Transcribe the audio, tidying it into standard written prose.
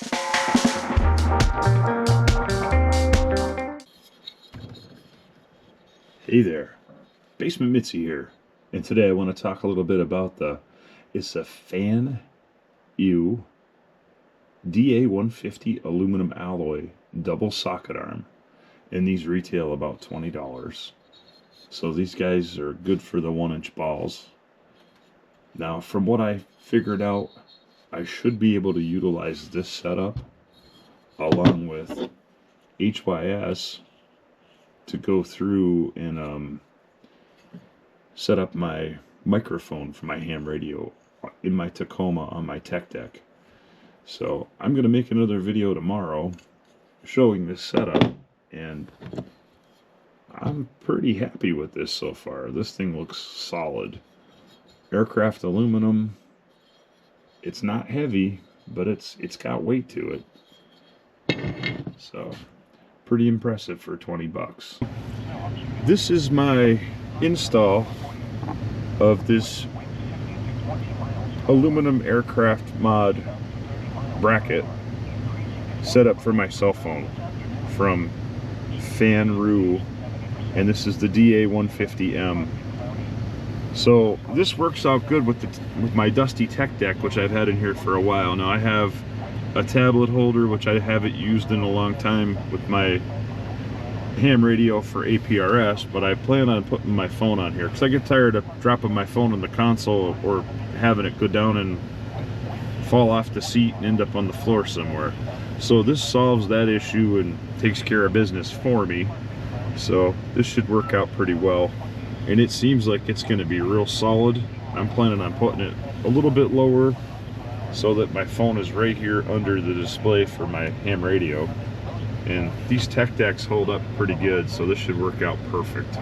Hey there, Basement Mitzi here, and today I want to talk a little bit about it's a Fanaue DA-150 aluminum alloy double socket arm, and these retail about $20. So these guys are good for the 1-inch balls. Now, from what I figured out, I should be able to utilize this setup along with HYS to go through and set up my microphone for my ham radio in my Tacoma on my tech deck. So I'm going to make another video tomorrow showing this setup, and I'm pretty happy with this so far. This thing looks solid. Aircraft aluminum. It's not heavy, but it's got weight to it. So pretty impressive for 20 bucks. This is my install of this aluminum aircraft mod bracket set up for my cell phone from Fanaue, and this is the DA-150M. So this works out good with my dusty tech deck, which I've had in here for a while. Now I have a tablet holder, which I haven't used in a long time with my ham radio for APRS, but I plan on putting my phone on here because I get tired of dropping my phone in the console or having it go down and fall off the seat and end up on the floor somewhere. So this solves that issue and takes care of business for me. So this should work out pretty well, and it seems like it's going to be real solid. I'm planning on putting it a little bit lower so that my phone is right here under the display for my ham radio. And these tech decks hold up pretty good, so this should work out perfect.